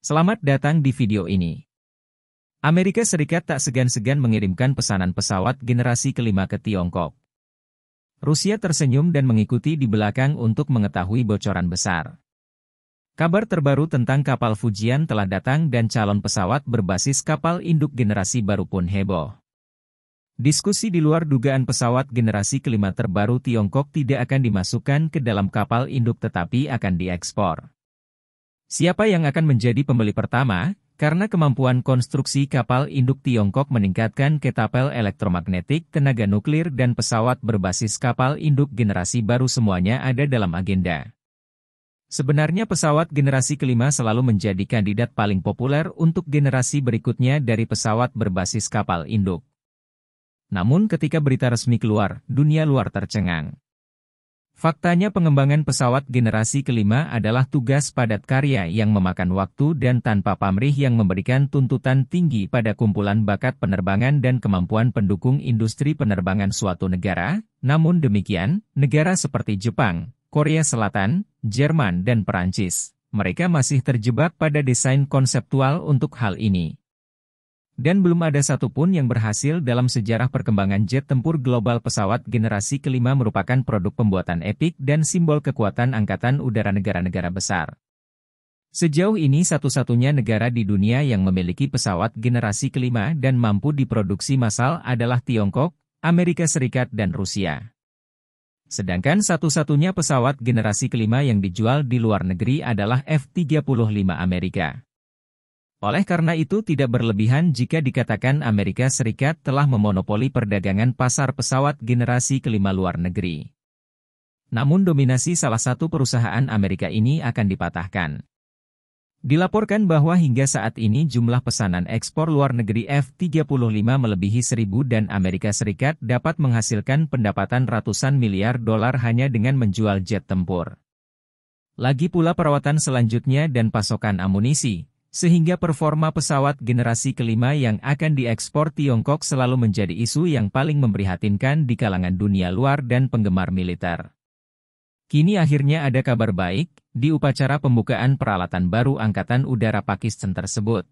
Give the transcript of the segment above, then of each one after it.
Selamat datang di video ini. Amerika Serikat tak segan-segan mengirimkan pesanan pesawat generasi kelima ke Tiongkok. Rusia tersenyum dan mengikuti di belakang untuk mengetahui bocoran besar. Kabar terbaru tentang kapal Fujian telah datang dan calon pesawat berbasis kapal induk generasi baru pun heboh. Diskusi di luar dugaan pesawat generasi kelima terbaru Tiongkok tidak akan dimasukkan ke dalam kapal induk tetapi akan diekspor. Siapa yang akan menjadi pembeli pertama? Karena kemampuan konstruksi kapal induk Tiongkok meningkatkan ketapel elektromagnetik, tenaga nuklir dan pesawat berbasis kapal induk generasi baru semuanya ada dalam agenda. Sebenarnya pesawat generasi kelima selalu menjadi kandidat paling populer untuk generasi berikutnya dari pesawat berbasis kapal induk. Namun ketika berita resmi keluar, dunia luar tercengang. Faktanya pengembangan pesawat generasi kelima adalah tugas padat karya yang memakan waktu dan tanpa pamrih yang memberikan tuntutan tinggi pada kumpulan bakat penerbangan dan kemampuan pendukung industri penerbangan suatu negara. Namun demikian, negara seperti Jepang, Korea Selatan, Jerman dan Perancis, mereka masih terjebak pada desain konseptual untuk hal ini. Dan belum ada satupun yang berhasil dalam sejarah perkembangan jet tempur global. Pesawat generasi kelima merupakan produk pembuatan epik dan simbol kekuatan angkatan udara negara-negara besar. Sejauh ini satu-satunya negara di dunia yang memiliki pesawat generasi kelima dan mampu diproduksi massal adalah Tiongkok, Amerika Serikat dan Rusia. Sedangkan satu-satunya pesawat generasi kelima yang dijual di luar negeri adalah F-35 Amerika. Oleh karena itu tidak berlebihan jika dikatakan Amerika Serikat telah memonopoli perdagangan pasar pesawat generasi kelima luar negeri. Namun dominasi salah satu perusahaan Amerika ini akan dipatahkan. Dilaporkan bahwa hingga saat ini jumlah pesanan ekspor luar negeri F-35 melebihi 1.000 dan Amerika Serikat dapat menghasilkan pendapatan ratusan miliar dolar hanya dengan menjual jet tempur. Lagi pula perawatan selanjutnya dan pasokan amunisi. Sehingga performa pesawat generasi kelima yang akan diekspor Tiongkok selalu menjadi isu yang paling memprihatinkan di kalangan dunia luar dan penggemar militer. Kini akhirnya ada kabar baik, di upacara pembukaan peralatan baru Angkatan Udara Pakistan tersebut.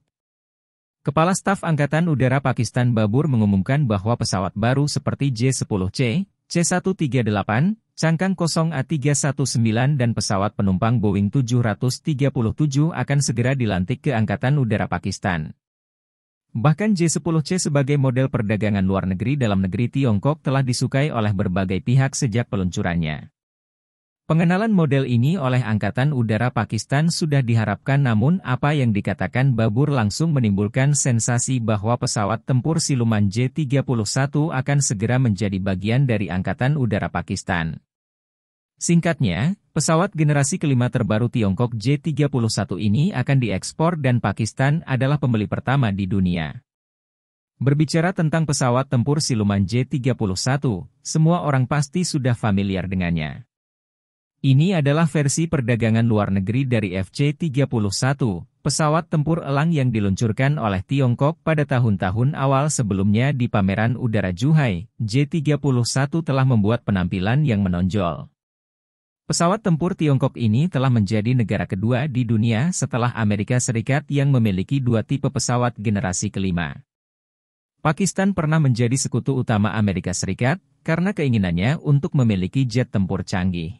Kepala Staf Angkatan Udara Pakistan Babur mengumumkan bahwa pesawat baru seperti J-10C, C-138, Cangkang 0A319 dan pesawat penumpang Boeing 737 akan segera dilantik ke Angkatan Udara Pakistan. Bahkan J-10C sebagai model perdagangan luar negeri dalam negeri Tiongkok telah disukai oleh berbagai pihak sejak peluncurannya. Pengenalan model ini oleh Angkatan Udara Pakistan sudah diharapkan namun apa yang dikatakan Babur langsung menimbulkan sensasi bahwa pesawat tempur siluman J-31 akan segera menjadi bagian dari Angkatan Udara Pakistan. Singkatnya, pesawat generasi kelima terbaru Tiongkok J-31 ini akan diekspor dan Pakistan adalah pembeli pertama di dunia. Berbicara tentang pesawat tempur siluman J-31, semua orang pasti sudah familiar dengannya. Ini adalah versi perdagangan luar negeri dari FC-31, pesawat tempur elang yang diluncurkan oleh Tiongkok pada tahun-tahun awal sebelumnya di pameran udara Zhuhai. J-31 telah membuat penampilan yang menonjol. Pesawat tempur Tiongkok ini telah menjadi negara kedua di dunia setelah Amerika Serikat yang memiliki dua tipe pesawat generasi kelima. Pakistan pernah menjadi sekutu utama Amerika Serikat karena keinginannya untuk memiliki jet tempur canggih.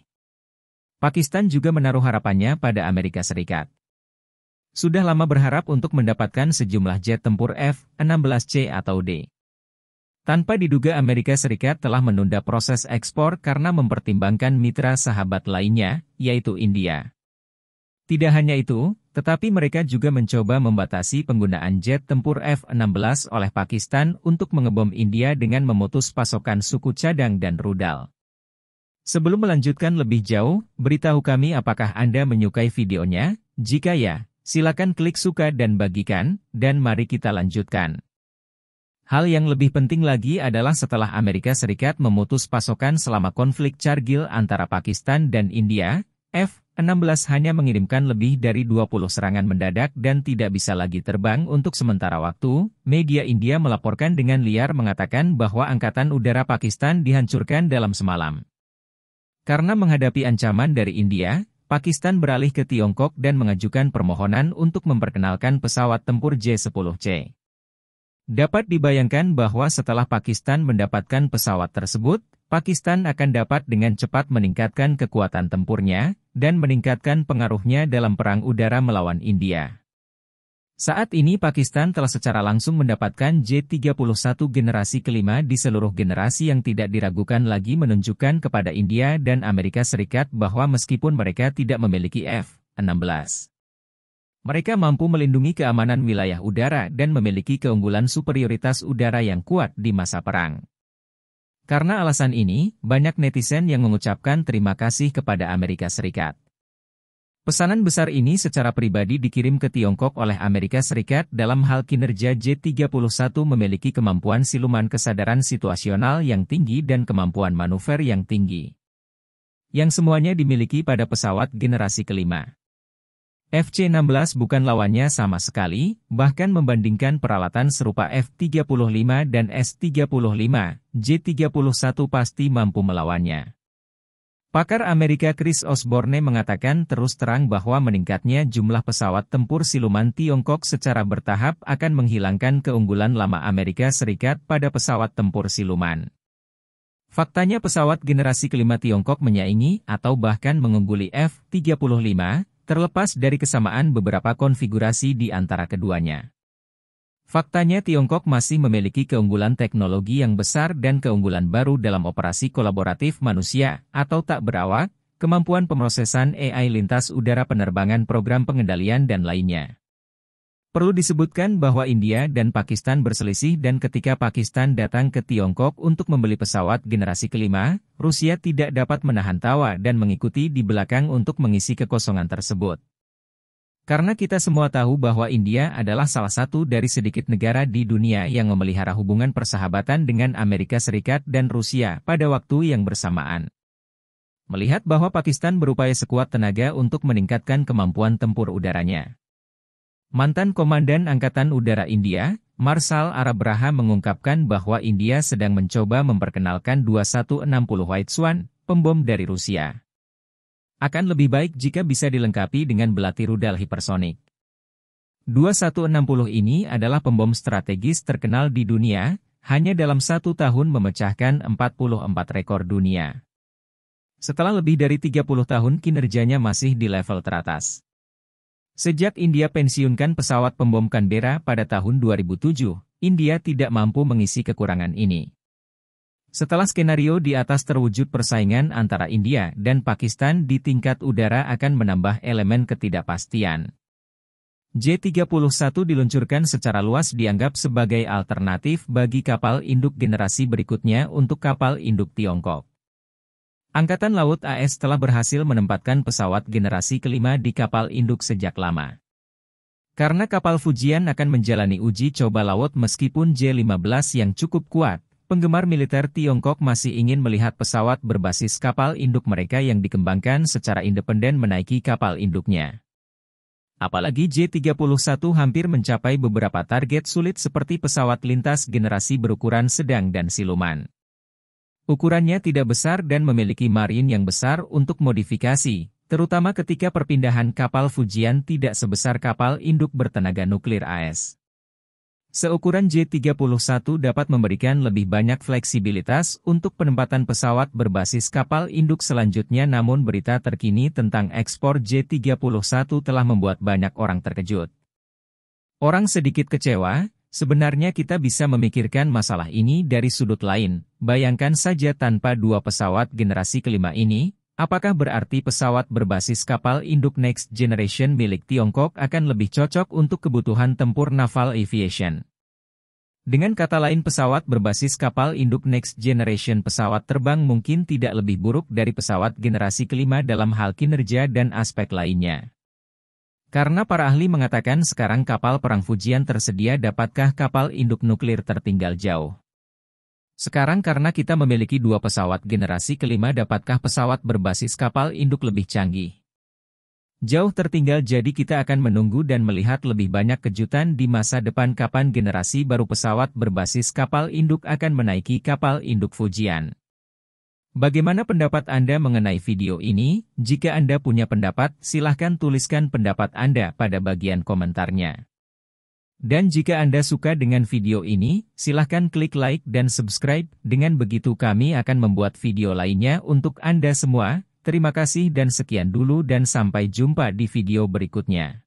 Pakistan juga menaruh harapannya pada Amerika Serikat. Sudah lama berharap untuk mendapatkan sejumlah jet tempur F-16C atau D. Tanpa diduga Amerika Serikat telah menunda proses ekspor karena mempertimbangkan mitra sahabat lainnya, yaitu India. Tidak hanya itu, tetapi mereka juga mencoba membatasi penggunaan jet tempur F-16 oleh Pakistan untuk mengebom India dengan memutus pasokan suku cadang dan rudal. Sebelum melanjutkan lebih jauh, beritahu kami apakah Anda menyukai videonya? Jika ya, silakan klik suka dan bagikan, dan mari kita lanjutkan. Hal yang lebih penting lagi adalah setelah Amerika Serikat memutus pasokan selama konflik Kargil antara Pakistan dan India, F-16 hanya mengirimkan lebih dari 20 serangan mendadak dan tidak bisa lagi terbang untuk sementara waktu. Media India melaporkan dengan liar mengatakan bahwa Angkatan Udara Pakistan dihancurkan dalam semalam. Karena menghadapi ancaman dari India, Pakistan beralih ke Tiongkok dan mengajukan permohonan untuk memperkenalkan pesawat tempur J-10C. Dapat dibayangkan bahwa setelah Pakistan mendapatkan pesawat tersebut, Pakistan akan dapat dengan cepat meningkatkan kekuatan tempurnya, dan meningkatkan pengaruhnya dalam perang udara melawan India. Saat ini Pakistan telah secara langsung mendapatkan J-31 generasi kelima di seluruh generasi yang tidak diragukan lagi menunjukkan kepada India dan Amerika Serikat bahwa meskipun mereka tidak memiliki F-16. Mereka mampu melindungi keamanan wilayah udara dan memiliki keunggulan superioritas udara yang kuat di masa perang. Karena alasan ini, banyak netizen yang mengucapkan terima kasih kepada Amerika Serikat. Pesanan besar ini secara pribadi dikirim ke Tiongkok oleh Amerika Serikat dalam hal kinerja J-31 memiliki kemampuan siluman kesadaran situasional yang tinggi dan kemampuan manuver yang tinggi. Yang semuanya dimiliki pada pesawat generasi kelima. FC-16 bukan lawannya sama sekali, bahkan membandingkan peralatan serupa F-35 dan S-35, J-31 pasti mampu melawannya. Pakar Amerika Chris Osborne mengatakan terus terang bahwa meningkatnya jumlah pesawat tempur siluman Tiongkok secara bertahap akan menghilangkan keunggulan lama Amerika Serikat pada pesawat tempur siluman. Faktanya pesawat generasi kelima Tiongkok menyaingi atau bahkan mengungguli F-35, terlepas dari kesamaan beberapa konfigurasi di antara keduanya. Faktanya Tiongkok masih memiliki keunggulan teknologi yang besar dan keunggulan baru dalam operasi kolaboratif manusia atau tak berawak, kemampuan pemrosesan AI lintas udara penerbangan program pengendalian dan lainnya. Perlu disebutkan bahwa India dan Pakistan berselisih dan ketika Pakistan datang ke Tiongkok untuk membeli pesawat generasi kelima, Rusia tidak dapat menahan tawa dan mengikuti di belakang untuk mengisi kekosongan tersebut. Karena kita semua tahu bahwa India adalah salah satu dari sedikit negara di dunia yang memelihara hubungan persahabatan dengan Amerika Serikat dan Rusia pada waktu yang bersamaan. Melihat bahwa Pakistan berupaya sekuat tenaga untuk meningkatkan kemampuan tempur udaranya. Mantan Komandan Angkatan Udara India, Marshal Arabraha mengungkapkan bahwa India sedang mencoba memperkenalkan 2160 White Swan, pembom dari Rusia. Akan lebih baik jika bisa dilengkapi dengan belati rudal hipersonik. 2160 ini adalah pembom strategis terkenal di dunia, hanya dalam 1 tahun memecahkan 44 rekor dunia. Setelah lebih dari 30 tahun kinerjanya masih di level teratas. Sejak India pensiunkan pesawat pembom Canberra pada tahun 2007, India tidak mampu mengisi kekurangan ini. Setelah skenario di atas terwujud, persaingan antara India dan Pakistan di tingkat udara akan menambah elemen ketidakpastian. J-31 diluncurkan secara luas dianggap sebagai alternatif bagi kapal induk generasi berikutnya untuk kapal induk Tiongkok. Angkatan Laut AS telah berhasil menempatkan pesawat generasi kelima di kapal induk sejak lama. Karena kapal Fujian akan menjalani uji coba laut meskipun J-15 yang cukup kuat, penggemar militer Tiongkok masih ingin melihat pesawat berbasis kapal induk mereka yang dikembangkan secara independen menaiki kapal induknya. Apalagi J-31 hampir mencapai beberapa target sulit seperti pesawat lintas generasi berukuran sedang dan siluman. Ukurannya tidak besar dan memiliki marin yang besar untuk modifikasi, terutama ketika perpindahan kapal Fujian tidak sebesar kapal induk bertenaga nuklir AS. Seukuran J-31 dapat memberikan lebih banyak fleksibilitas untuk penempatan pesawat berbasis kapal induk selanjutnya, namun berita terkini tentang ekspor J-31 telah membuat banyak orang terkejut. Orang sedikit kecewa. Sebenarnya kita bisa memikirkan masalah ini dari sudut lain. Bayangkan saja tanpa dua pesawat generasi kelima ini, apakah berarti pesawat berbasis kapal induk Next Generation milik Tiongkok akan lebih cocok untuk kebutuhan tempur naval aviation? Dengan kata lain, pesawat berbasis kapal induk Next Generation pesawat terbang mungkin tidak lebih buruk dari pesawat generasi kelima dalam hal kinerja dan aspek lainnya. Karena para ahli mengatakan sekarang kapal perang Fujian tersedia, dapatkah kapal induk nuklir tertinggal jauh? Sekarang karena kita memiliki dua pesawat generasi kelima, dapatkah pesawat berbasis kapal induk lebih canggih? Jauh tertinggal, jadi kita akan menunggu dan melihat lebih banyak kejutan di masa depan kapan generasi baru pesawat berbasis kapal induk akan menaiki kapal induk Fujian. Bagaimana pendapat Anda mengenai video ini? Jika Anda punya pendapat, silahkan tuliskan pendapat Anda pada bagian komentarnya. Dan jika Anda suka dengan video ini, silahkan klik like dan subscribe. Dengan begitu kami akan membuat video lainnya untuk Anda semua. Terima kasih dan sekian dulu dan sampai jumpa di video berikutnya.